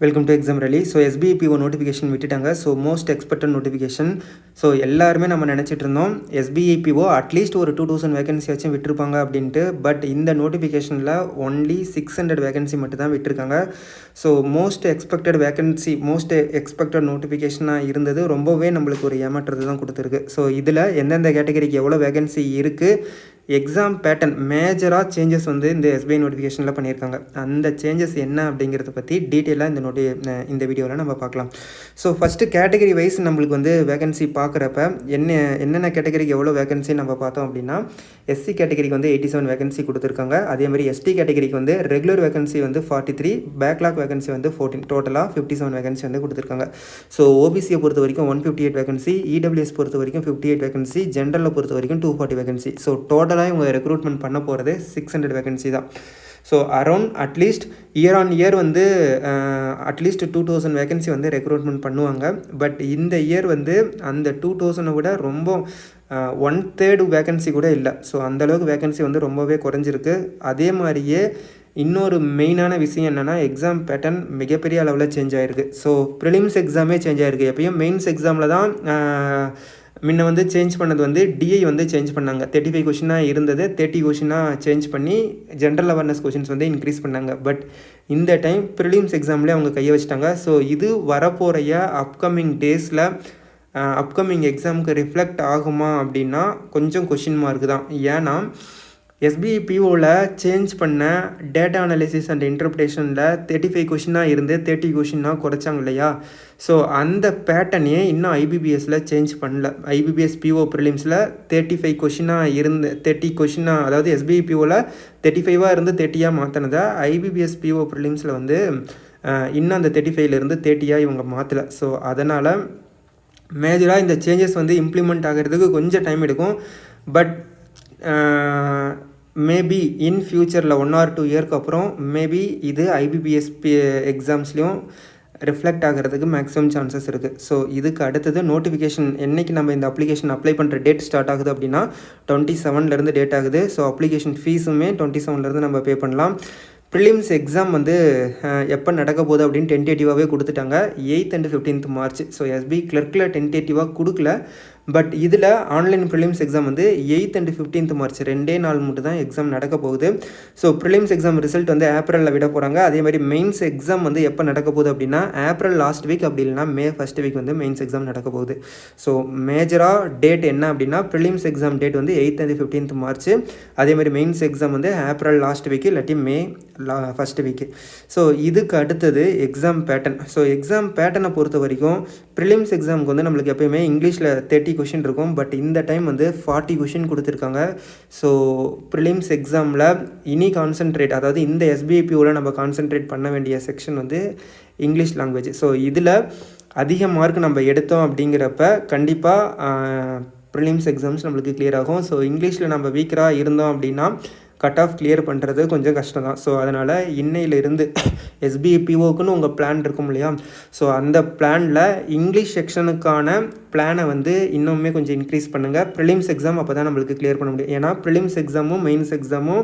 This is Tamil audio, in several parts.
வெல்கம் டு எக்ஸாம் ரலி. ஸோ எஸ்பிஐபிஓ நோட்டிஃபிகேஷன் விட்டுட்டாங்க. So most expected notification. So எல்லாருமே நம்ம நினச்சிட்டு இருந்தோம் எஸ்பிஐபிஓ அட்லீஸ்ட் ஒரு 2000 வேகன்சி வச்சும் விட்டுருப்பாங்க அப்படின்ட்டு. பட் இந்த நோட்டிஃபிகேஷனில் ஒன்லி 600 வேகன்சி மட்டும் தான் விட்டுருக்காங்க. ஸோ மோஸ்ட் எக்ஸ்பெக்டட் நோட்டிஃபிகேஷனாக இருந்தது. ரொம்பவே நம்மளுக்கு ஒரு ஏமாற்றத்தை தான் கொடுத்துருக்கு. ஸோ இதில் எந்தெந்த கேட்டகரிக்கு எவ்வளோ வேகன்சி இருக்குது, எக்ஸாம் பேட்டர்ன் மேஜராக சேஞ்சஸ் வந்து இந்த எஸ்பிஐ நோட்டிஃபிகேஷனில் பண்ணியிருக்காங்க. அந்த சேஞ்சஸ் என்ன அப்படிங்கிறத பற்றி டீட்டெயிலாக இந்த வீடியோவில் நம்ம பார்க்கலாம். ஸோ ஃபஸ்ட்டு கேட்டகரி வைஸ் நம்மளுக்கு வந்து வேகன்சி பார்க்குறப்ப என்னென்ன கேட்டகரிக்கு எவ்வளோ வேகன்சி நம்ம பார்த்தோம் அப்படின்னா, எஸ்சி கேட்டகரிக்கு வந்து 87 வேகன்சி கொடுத்துருக்காங்க. அதே மாதிரி எஸ்டி கேட்டகரிக்கு வந்து ரெகுலர் வேகன்சி வந்து 43, பேக்லாக் வேகன்சி வந்து 14, டோட்டலாக 57 வேகன்சி வந்து கொடுத்துருக்காங்க. ஸோ ஓபிசியை பொறுத்த வரைக்கும் 158 வேகன்சி, இடபிள்யூஎஸ் பொறுத்த வரைக்கும் 58 வேகன்சி, ஜென்ரலில் பொறுத்த வரைக்கும் 240 வேகன்சி. ஸோ டோட்டலாக இவங்க ரெக்ரூட்மெண்ட் பண்ண போகிறது 600 வேகன்சி தான். So around at least year on year வந்து அட்லீஸ்ட் 2000 வேகன்சி வந்து ரெக்ரூட்மெண்ட் பண்ணுவாங்க. பட் இந்த இயர் வந்து அந்த 2000 விட ரொம்ப 1/3 வேகன்சி கூட இல்லை. ஸோ அந்தளவுக்கு வேகன்சி வந்து ரொம்பவே குறைஞ்சிருக்கு. அதே மாதிரியே இன்னொரு மெயினான விஷயம் என்னென்னா, எக்ஸாம் பேட்டர்ன் மிகப்பெரிய அளவில் சேஞ்ச் ஆகிருக்கு. ஸோ ப்ரிலிம்ஸ் எக்ஸாமே சேஞ்ச் ஆகிருக்கு. எப்பயும் மெயின்ஸ் எக்ஸாமில் தான் முன்ன வந்து சேஞ்ச் பண்ணது வந்து டிஐ வந்து சேஞ்ச் பண்ணாங்க. 35 கொஷினாக இருந்தது 30 கொஷினாக சேஞ்ச் பண்ணி ஜென்ரல் அவேர்னஸ் கொஷின்ஸ் வந்து இன்க்ரீஸ் பண்ணாங்க. பட் இந்த டைம் ப்ரிலிம்ஸ் எக்ஸாம்லேயே அவங்க கையை வச்சிட்டாங்க. ஸோ இது வரப்போகிற அப்கமிங் டேஸில் அப்கமிங் எக்ஸாமுக்கு ரிஃப்ளெக்ட் ஆகுமா அப்படின்னா கொஞ்சம் கொஷின் மார்க் தான். ஏன்னா எஸ்பிஐபிஓவில் சேஞ்ச் பண்ண டேட்டா அனாலிசிஸ் அண்ட் இன்டர்பிரேஷனில் 35 கொஷினாக இருந்து 30 கொஷினாக குறைச்சாங்க இல்லையா? ஸோ அந்த பேட்டர்னே இன்னும் ஐபிபிஎஸ்சில் சேஞ்ச் பண்ணல. ஐபிபிஎஸ் பிஓ ப்ரிலிம்ஸில் 35 கொஷினாக இருந்து 30 கொஷினாக, அதாவது எஸ்பிஐபிஓவில் 35 இருந்து 30 மாற்றினதை ஐபிபிஎஸ் பிஓ ப்ரிலிம்ஸில் வந்து இன்னும் அந்த 35 30 இவங்க மாற்றலை. ஸோ அதனால் மேஜராக இந்த சேஞ்சஸ் வந்து இம்ப்ளிமெண்ட் ஆகிறதுக்கு கொஞ்சம் டைம் எடுக்கும். பட் மேபி இன் ஃப்யூச்சரில் 1 or 2 இயர்க்கு அப்புறம் மேபி இது ஐபிபிஎஸ் எக்ஸாம்ஸ்லேயும் ரிஃப்ளெக்ட் ஆகிறதுக்கு மேக்ஸிமம் சான்சஸ் இருக்குது. ஸோ இதுக்கு அடுத்தது நோட்டிஃபிகேஷன் என்றைக்கு நம்ம இந்த அப்ளிகேஷன் அப்ளை பண்ணுற டேட் ஸ்டார்ட் ஆகுது அப்படின்னா 27 டேட் ஆகுது. ஸோ அப்ளிகேஷன் ஃபீஸுமே 27 நம்ம பே பண்ணலாம். ப்ரிலிம்ஸ் எக்ஸாம் வந்து எப்போ நடக்க போகுது அப்படின்னு டென்டேட்டிவாகவே கொடுத்துட்டாங்க. 8th and 15th March. So SB கிளர்க்கில் டென்டேட்டிவாக கொடுக்கல. பட் இதில் ஆன்லைன் ப்ரிலிம்ஸ் எக்ஸாம் வந்து 8th and 15th மார்ச் 2 நாள் மட்டும் தான் எக்ஸாம் நடக்க போகுது. ஸோ ப்ரிலிம்ஸ் எக்ஸாம் ரிசல்ட் வந்து ஏப்ரலில் விட போகிறாங்க. அதே மாதிரி மெயின்ஸ் எக்ஸாம் வந்து எப்போ நடக்க போகுது அப்படின்னா ஏப்ரல் லாஸ்ட் வீக், அப்படி இல்லைனா மே ஃபஸ்ட் வீக் வந்து மெயின்ஸ் எக்ஸாம் நடக்க போகுது. ஸோ மேஜராக டேட் என்ன அப்படின்னா, ப்ரிலிம்ஸ் எக்ஸாம் டேட் வந்து 8th and 15th மார்ச். அதே மாதிரி மெயின்ஸ் எக்ஸாம் வந்து ஏப்ரல் லாஸ்ட் வீக்கு இல்லாட்டி மே ஃபஸ்ட் வீக்கு. ஸோ இதுக்கு அடுத்தது எக்ஸாம் பேட்டர்ன். ஸோ எக்ஸாம் பேட்டர்னை பொறுத்த வரைக்கும் ப்ரிலிம்ஸ் எக்ஸாமுக்கு வந்து நம்மளுக்கு எப்போயுமே இங்கிலீஷில் 30 கொஷின் இருக்கும். பட் இந்த டைம் வந்து 40 கொஷின் கொடுத்துருக்காங்க. ஸோ ப்ரிலிம்ஸ் எக்ஸாமில் இனி கான்சென்ட்ரேட், அதாவது இந்த எஸ்பிஐபிஓவில் நம்ம கான்சென்ட்ரேட் பண்ண வேண்டிய செக்ஷன் வந்து இங்கிலீஷ் லாங்குவேஜ். ஸோ இதில் அதிக மார்க் நம்ம எடுத்தோம் அப்படிங்கிறப்ப கண்டிப்பாக ப்ரிலிம்ஸ் எக்ஸாம்ஸ் நம்மளுக்கு கிளியர் ஆகும். ஸோ இங்கிலீஷில் நம்ம வீக்கராக இருந்தோம் அப்படின்னா கட் ஆஃப் கிளியர் பண்ணுறது கொஞ்சம் கஷ்டம் தான். ஸோ அதனால் இன்னையிலிருந்து எஸ்பிஐபிஓக்குன்னு உங்கள் பிளான் இருக்கும் இல்லையா? ஸோ அந்த பிளானில் இங்கிலீஷ் செக்ஷனுக்கான பிளானை வந்து இன்னுமே கொஞ்சம் இன்க்ரீஸ் பண்ணுங்கள். ப்ரிலிம்ஸ் எக்ஸாம் அப்போ தான் நம்மளுக்கு கிளியர் பண்ண முடியும். ஏன்னா ப்ரிலிம்ஸ் எக்ஸாமும் மெயின்ஸ் எக்ஸாமும்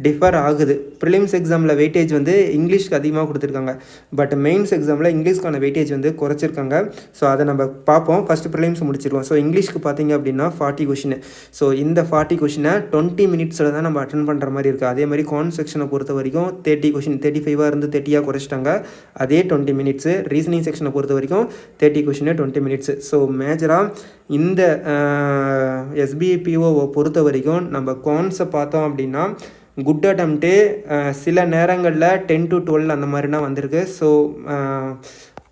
டிஃபர் ஆகுது. ப்ரிலிம்ஸ் எக்ஸாமில் வெயிட்டேஜ் வந்து இங்கிலீஷ்க்கு அதிகமாக கொடுத்துருக்காங்க. பட் மெயின்ஸ் எக்ஸாமில் இங்கிலீஷ்க்கான வெயிட்டேஜ் வந்து குறைச்சிருக்காங்க. ஸோ அதை நம்ம பார்ப்போம். ஃபஸ்ட்டு ப்ரிலிம்ஸ் முடிச்சிருவோம். ஸோ இங்கிலீஷ்க்கு பார்த்தீங்க அப்படின்னா 40 கொஷின். ஸோ இந்த 40 கொஷினை 20 மினிட்ஸில் தான் நம்ம அட்டன் பண்ணுற மாதிரி இருக்குது. அதே மாதிரி கான் செக்ஷனை பொறுத்த வரைக்கும் 30 கொஷின் 35 இருந்து 30 குறைச்சிட்டாங்க. அதே 20 மினிட்ஸு. ரீசனிங் செக்ஷனை பொறுத்த வரைக்கும் 30 கொஷின் 20 மினிட்ஸு. ஸோ மேஜராக இந்த எஸ்பிஐபிஓவை பொறுத்த வரைக்கும் நம்ம கான்ஸை பார்த்தோம் அப்படின்னா குட் அட்டம்ப்டே சில நேரங்களில் 10 to 12 அந்த மாதிரினா வந்திருக்கு. ஸோ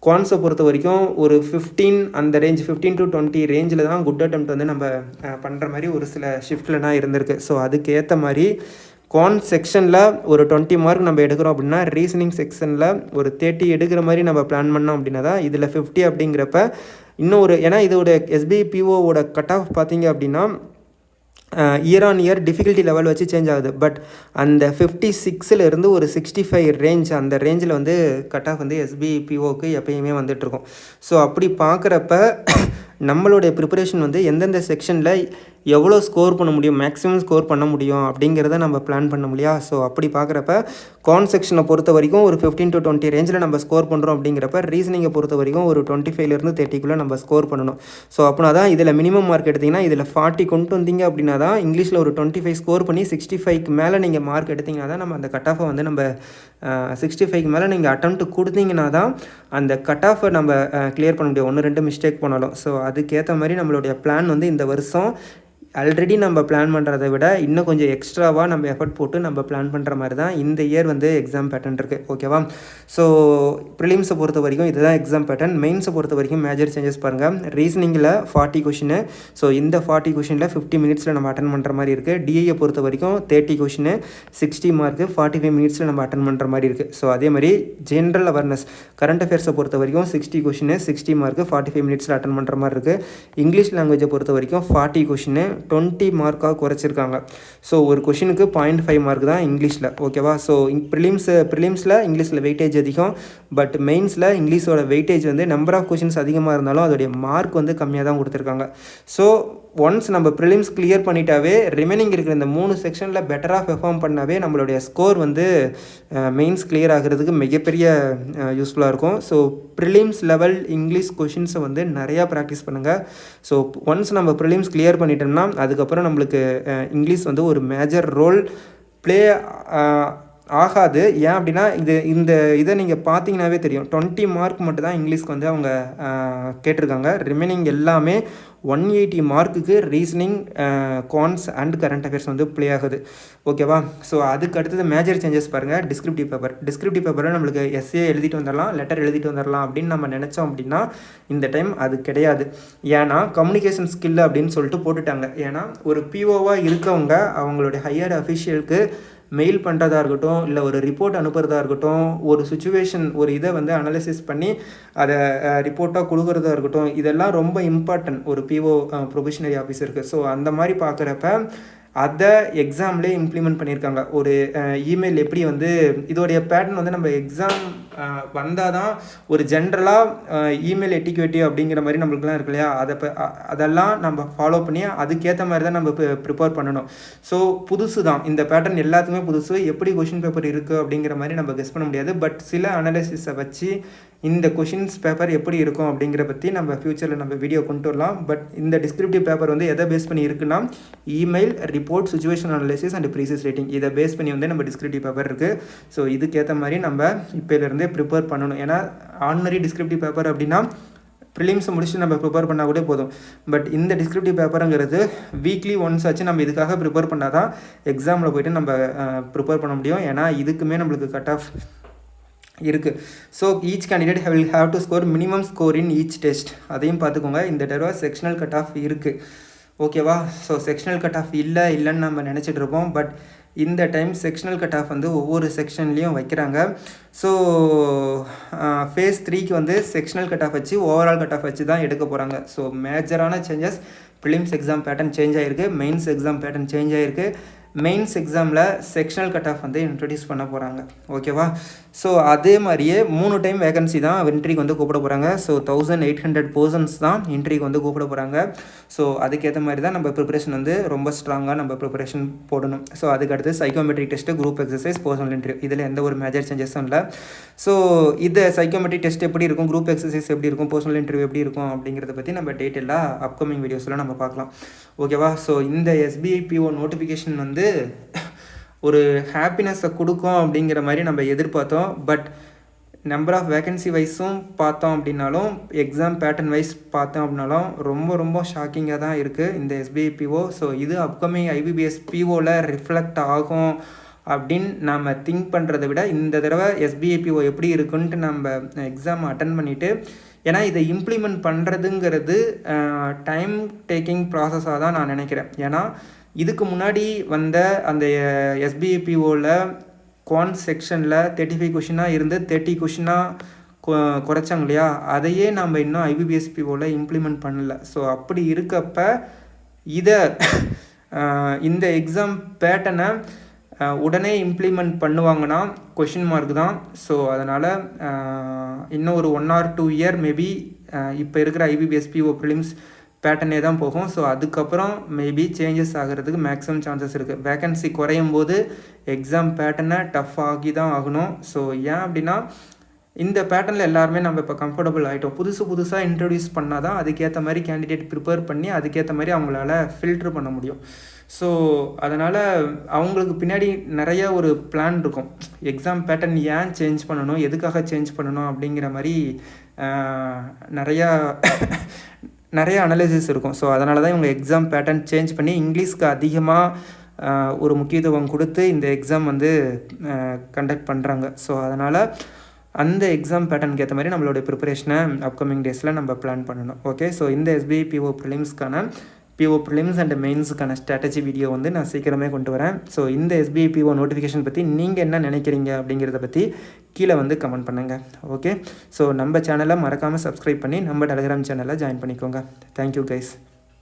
குவான்ஸை பொறுத்த வரைக்கும் ஒரு 15 அந்த ரேஞ்ச் 15 to 20 ரேஞ்சில் தான் குட் அட்டம்ப்ட் வந்து நம்ம பண்ணுற மாதிரி ஒரு சில ஷிஃப்ட்லனா இருந்திருக்கு. ஸோ அதுக்கேற்ற மாதிரி குவான் செக்ஷனில் ஒரு 20 மார்க் நம்ம எடுக்கிறோம் அப்படின்னா ரீசனிங் செக்ஷனில் ஒரு 30 எடுக்கிற மாதிரி நம்ம பிளான் பண்ணோம் அப்படின்னா தான் இதில் 50 அப்படிங்கிறப்ப இன்னும் ஒரு, ஏன்னா இதோட எஸ்பிஐபிஓவோட கட் ஆஃப் பார்த்தீங்க அப்படின்னா year on year difficulty level வச்சு சேஞ்ச் ஆகுது. பட் அந்த 56 ஒரு 65 ரேஞ்ச், அந்த ரேஞ்சில் வந்து கட் ஆஃப் வந்து எஸ்பிஐபிஓக்கு எப்பயுமே வந்துட்டுருக்கும். ஸோ அப்படி பார்க்குறப்ப நம்மளுடைய ப்ரிப்பரேஷன் வந்து எந்தெந்த செக்ஷனில் எவ்வளோ ஸ்கோர் பண்ண முடியும், மேக்ஸிமம் ஸ்கோர் பண்ண முடியும் அப்படிங்கிறத நம்ம பிளான் பண்ண முடியா. ஸோ அப்படி பார்க்குறப்ப கான் செக்ஷனை பொறுத்த வரைக்கும் ஒரு 15 to 20 ரேஞ்சில் நம்ம ஸ்கோர் பண்ணுறோம் அப்படிங்கிறப்ப ரீசனிங்கை பொறுத்த வரைக்கும் ஒரு 25லேருந்து 30க்குள்ளே நம்ம ஸ்கோர் பண்ணணும். ஸோ அப்படின்னா தான் இதில் மினிமம் மார்க் எடுத்திங்கன்னா இதில் 40 கொண்டு வந்தீங்க அப்படின்னா தான் இங்கிலீஷில் ஒரு 25 ஸ்கோர் பண்ணி 65க்கு மேலே நீங்கள் மார்க் எடுத்திங்கன்னா தான் நம்ம அந்த கட் ஆஃபை வந்து நம்ம 65க்கு மேலே நீங்கள் அட்டெம்ப்ட் கொடுத்தீங்கன்னா தான் அந்த கட் ஆஃபை நம்ம கிளியர் பண்ண முடியும், 1-2 மிஸ்டேக் பண்ணாலும். ஸோ அதுக்கேற்ற மாதிரி நம்மளுடைய பிளான் வந்து இந்த வருஷம் ஆல்ரெடி நம்ம பிளான் பண்ணுறதை விட இன்னும் கொஞ்சம் எக்ஸ்ட்ராவாக நம்ம எஃபர்ட் போட்டு நம்ம பிளான் பண்ணுற மாதிரி தான் இந்த இயர் வந்து எக்ஸாம் பேட்டர்ன் இருக்குது. ஓகேவா? ஸோ ப்ரிலிம்ஸை பொறுத்த வரைக்கும் இதுதான் எக்ஸாம் பேட்டர்ன். மெயின்ஸை பொறுத்த வரைக்கும் மேஜர் சேஞ்சஸ் பாருங்கள். ரீசனிங்கில் 40 கொஷினு. ஸோ இந்த 40 கொஷினில் 50 மினிட்ஸில் நம்ம அட்டன் பண்ணுற மாதிரி இருக்குது. டிஐயை பொறுத்த வரைக்கும் 30 கொஷினு 60 மார்க்கு 45 மினிட்ஸில் நம்ம அட்டன் பண்ணுற மாதிரி இருக்குது. ஸோ அதே மாதிரி ஜென்ரல் அவேர்னஸ் கரண்ட் அஃபேர்ஸை பொறுத்த வரைக்கும் 60 கொஷினு 60 மார்க்கு 45 மினிட்ஸில் அட்டன் பண்ணுற மாதிரி இருக்குது. இங்கிலீஷ் லாங்குவேஜை பொறுத்த வரைக்கும் 40 கொஷினு 20 மார்க்காக குறைச்சிருக்காங்க. ஸோ ஒரு கொஷினுக்கு 0.5 மார்க் தான் இங்கிலீஷில். ஓகேவா? ஸோ ப்ரிலிம்ஸில் இங்கிலீஷில் வெயிட்டேஜ் அதிகம், பட் மெயின்ஸில் இங்கிலீஷோட வெயிட்டேஜ் வந்து நம்பர் ஆஃப் கொஷின்ஸ் அதிகமாக இருந்தாலும் அதோடைய மார்க் வந்து கம்மியாக தான் கொடுத்துருக்காங்க. ஸோ ஒன்ஸ் நம்ம ப்ரிலிம்ஸ் கிளியர் பண்ணிட்டாவே ரிமைனிங் இருக்கிற இந்த 3 செக்ஷனில் பெட்டராக பெர்ஃபார்ம் பண்ணாவே நம்மளுடைய ஸ்கோர் வந்து மெயின்ஸ் கிளியர் ஆகிறதுக்கு மிகப்பெரிய யூஸ்ஃபுல்லாக இருக்கும். ஸோ ப்ரிலிம்ஸ் லெவல் இங்கிலீஷ் கொஷின்ஸை வந்து நிறையா ப்ராக்டிஸ் பண்ணுங்கள். ஸோ ஒன்ஸ் நம்ம ப்ரிலிம்ஸ் கிளியர் பண்ணிட்டோம்னா அதுக்கப்புறம் நம்மளுக்கு இங்கிலீஷ் வந்து ஒரு மேஜர் ரோல் ப்ளே ஆகாது. ஏன் அப்படின்னா இந்த இதை நீங்கள் பார்த்தீங்கன்னாவே தெரியும், 20 மார்க் மட்டும் தான் இங்கிலீஷ்க்கு வந்து அவங்க கேட்டிருக்காங்க. ரிமைனிங் எல்லாமே 180 மார்க்குக்கு ரீசனிங், கான்ஸ் அண்ட் கரண்ட் அஃபேர்ஸ் வந்து ப்ளே ஆகுது. ஓகேவா? ஸோ அதுக்கு அடுத்தது மேஜர் சேஞ்சஸ் பாருங்கள். டிஸ்கிரிப்டிவ் பேப்பரில் நம்மளுக்கு எஸ்ஏ எழுதிட்டு வந்துடலாம், லெட்டர் எழுதிட்டு வந்துடலாம் அப்படின்னு நம்ம நினச்சோம் அப்படின்னா இந்த டைம் அது கிடையாது. ஏன்னா கம்யூனிகேஷன் ஸ்கில் அப்படின்னு சொல்லிட்டு போட்டுட்டாங்க. ஏன்னா ஒரு பிஓவாக இருக்கவங்க அவங்களுடைய ஹையர் அஃபிஷியலுக்கு மெயில் பண்ணுறதா இருக்கட்டும், இல்லை ஒரு ரிப்போர்ட் அனுப்புகிறதா இருக்கட்டும், ஒரு சுச்சுவேஷன் ஒரு இதை வந்து அனலைசிஸ் பண்ணி அதை ரிப்போர்ட்டாக கொடுக்குறதா இருக்கட்டும், இதெல்லாம் ரொம்ப இம்பார்ட்டன்ட் ஒரு பிஓ ப்ரொபேஷனரி ஆஃபீஸருக்கு. ஸோ அந்த மாதிரி பார்க்குறப்ப அதை எக்ஸாம்லேயே இம்ப்ளிமெண்ட் பண்ணியிருக்காங்க. ஒரு இமெயில் எப்படி வந்து இதோடைய பேட்டர்ன் வந்து நம்ம எக்ஸாம் வந்தால் தான் ஒரு ஜென்ரலாக இமெயில் எட்டிக்யூட்டிவ் அப்படிங்கிற மாதிரி நம்மளுக்குலாம் இருக்கு இல்லையா, அதெல்லாம் நம்ம ஃபாலோ பண்ணி அதுக்கேற்ற மாதிரி தான் நம்ம ப்ரிப்பேர் பண்ணணும். ஸோ புதுசு தான் இந்த பேட்டர்ன், எல்லாத்துக்குமே புதுசு. எப்படி கொஷின் பேப்பர் இருக்குது அப்படிங்கிற மாதிரி நம்ம கெஸ் பண்ண முடியாது. பட் சில அனாலிசிஸை வச்சு இந்த கொஷின்ஸ் பேப்பர் எப்படி இருக்கும் அப்படிங்கிற பற்றி நம்ம ஃப்யூச்சரில் நம்ம வீடியோ கொண்டு வரலாம். பட் இந்த டிஸ்கிரிப்டிவ் பேப்பர் வந்து எதை பேஸ் பண்ணி இருக்குன்னா email, report, situation analysis and precious rating, இதை பேஸ் பண்ணி வந்து நம்ம டிஸ்கிரிப்டிவ் பேப்பர் இருக்குது. ஸோ இதுக்கேற்ற மாதிரி நம்ம இப்போலேருந்தே ப்ரிப்பேர் பண்ணணும். ஏன்னா ஆர்டினரி டிஸ்கிரிப்டிவ் பேப்பர் அப்படின்னா ப்ரிலிம்ஸை முடிச்சுட்டு நம்ம ப்ரிப்பேர் பண்ணால் கூட போதும். பட் இந்த டிஸ்கிரிப்டிவ் பேப்பருங்கிறது வீக்லி ஒன்ஸ் ஆச்சு நம்ம இதுக்காக ப்ரிப்பேர் பண்ணால் தான் எக்ஸாமில் போய்ட்டு நம்ம ப்ரிப்பேர் பண்ண முடியும். ஏன்னா இதுக்குமே நம்மளுக்கு கட் ஆஃப் இருக்குது. So each candidate will have to score minimum score in each test. அதையும் பார்த்துக்கோங்க. இந்த தடவை செக்ஷனல் கட் ஆஃப் இருக்குது. ஓகேவா? ஸோ செக்ஷனல் கட் ஆஃப் இல்லைன்னு நம்ம நினச்சிட்டு இருப்போம். பட் இந்த டைம் செக்ஷனல் கட் ஆஃப் வந்து ஒவ்வொரு செக்ஷன்லேயும் வைக்கிறாங்க. ஸோ ஃபேஸ் 3க்கு வந்து செக்ஷனல் கட் ஆஃப் வச்சு ஓவரால் கட் ஆஃப் வச்சு தான் எடுக்க போகிறாங்க. ஸோ மேஜரான changes. Prelims exam pattern change ஆகிருக்கு, மெயின்ஸ் எக்ஸாம் பேட்டர்ன் சேஞ்ச் ஆகிருக்கு. மெயின்ஸ் எக்ஸாமில் செக்ஷனல் கட் ஆஃப் வந்து இன்ட்ரடியூஸ் பண்ண போகிறாங்க. ஓகேவா? ஸோ அதே மாதிரியே 3 டைம் வேகன்சி தான் இன்ட்ரிக்கு வந்து கூப்பிட போகிறாங்க. ஸோ 1800 பர்சன்ஸ் தான் இன்ட்ரிக்கு வந்து கூப்பிட போகிறாங்க. ஸோ அதுக்கேற்ற மாதிரி தான் நம்ம ப்ரிப்பரேஷன் வந்து ரொம்ப ஸ்ட்ராங்காக நம்ம ப்ரிப்பரேஷன் போடணும். ஸோ அதுக்கடுத்து psychometric test, group exercise, personal interview, இதில் எந்த ஒரு மேஜர் சேஞ்சஸும் இல்லை. ஸோ இந்த சைக்கோமெட்ரிக் டெஸ்ட் எப்படி இருக்கும், குரூப் எக்ஸசைஸ் எப்படி இருக்கும், பர்சனல் இன்டர்வியூ எப்படி இருக்கும் அப்படிங்கிறத பற்றி நம்ம டீட்டெயிலாக அப்கமிங் வீடியோஸில் நம்ம பார்க்கலாம். ஓகேவா? ஸோ இந்த SBI PO நோட்டிஃபிகேஷன் வந்து ஒரு ஹாப்பினஸை கொடுக்கும் அப்படிங்கிற மாதிரி நம்ம எதிர்பார்த்தோம். பட் நம்பர் ஆஃப் வேகன்சி வைஸும் பார்த்தோம் அப்படின்னாலும், எக்ஸாம் பேட்டர்ன் வைஸ் பார்த்தோம் அப்படின்னாலும் ரொம்ப ஷாக்கிங்காக தான் இருக்குது இந்த SBI PO. ஸோ இது அப்கமிங் IBPS POவில் ரிஃப்ளெக்ட் ஆகும் அப்படின்னு நம்ம திங்க் பண்ணுறதை விட இந்த தடவை SBI PO எப்படி இருக்குன்ட்டு நம்ம எக்ஸாம் அட்டன் பண்ணிவிட்டு, ஏன்னா இதை இம்ப்ளிமெண்ட் பண்ணுறதுங்கிறது டைம் டேக்கிங் ப்ராசஸாக தான் நான் நினைக்கிறேன். ஏன்னா இதுக்கு முன்னாடி வந்த அந்த SBI POவில் குவான்ட் செக்ஷனில் 35 கொஷினாக இருந்து 30 கொஷினாக குறைச்சாங்க இல்லையா, அதையே நம்ம இன்னும் IBPS POவில் இம்ப்ளிமெண்ட் பண்ணல. ஸோ அப்படி இருக்கப்ப இதை இந்த எக்ஸாம் பேட்டர்னை உடனே இம்ப்ளிமெண்ட் பண்ணுவாங்கன்னா கொஷின் மார்க் தான். ஸோ அதனால் இன்னும் ஒரு 1 or 2 இயர் மேபி இப்போ இருக்கிற IBPS PO ப்ரிலிம்ஸ் பேட்டர்னே தான் போகும். ஸோ அதுக்கப்புறம் மேபி சேஞ்சஸ் ஆகிறதுக்கு மேக்ஸிமம் சான்சஸ் இருக்குது. வேக்கன்சி குறையும் போது எக்ஸாம் பேட்டர்னை டஃப் ஆகி தான் ஆகணும். ஸோ ஏன் அப்படின்னா இந்த பேட்டர்னில் எல்லாருமே நம்ம இப்போ கம்ஃபர்டபுள் ஆகிட்டோம். புதுசாக இன்ட்ரடியூஸ் பண்ணால் தான் அதுக்கேற்ற மாதிரி கேண்டிடேட் ப்ரிப்பேர் பண்ணி அதுக்கேற்ற மாதிரி அவங்களால ஃபில்ட்ரு பண்ண முடியும். ஸோ அதனால் அவங்களுக்கு பின்னாடி நிறைய ஒரு பிளான் இருக்கும். எக்ஸாம் பேட்டர்ன் ஏன் சேஞ்ச் பண்ணணும், எதுக்காக சேஞ்ச் பண்ணணும் அப்படிங்கிற மாதிரி நிறையா அனலைசிஸ் இருக்கும். ஸோ அதனால தான் இவங்க எக்ஸாம் பேட்டர்ன் சேஞ்ச் பண்ணி இங்கிலீஷ்க்கு அதிகமாக ஒரு முக்கியத்துவம் கொடுத்து இந்த எக்ஸாம் வந்து கண்டக்ட் பண்ணுறாங்க. ஸோ அதனால் அந்த எக்ஸாம் பேட்டர்னுக்கு ஏற்ற மாதிரி நம்மளோட ப்ரிப்பரேஷனை அப்கமிங் டேஸில் நம்ம பிளான் பண்ணணும். ஓகே, ஸோ இந்த SBI PO ப்ரிலிம்ஸ்க்கான ப்ரிலிம்ஸ் அண்ட் மெயின்ஸுக்கான ஸ்ட்ராட்டஜி வீடியோ வந்து நான் சீக்கிரமே கொண்டு வரேன். ஸோ இந்த SBI PO நோட்டிஃபிகேஷன் பற்றி நீங்கள் என்ன நினைக்கிறீங்க அப்படிங்கிறத பற்றி கீழே வந்து கமெண்ட் பண்ணுங்கள். ஓகே, ஸோ நம்ம சேனலை மறக்காமல் சப்ஸ்கிரைப் பண்ணி நம்ம டெலிகிராம் சேனலை ஜாயின் பண்ணிக்கோங்க. Thank you guys.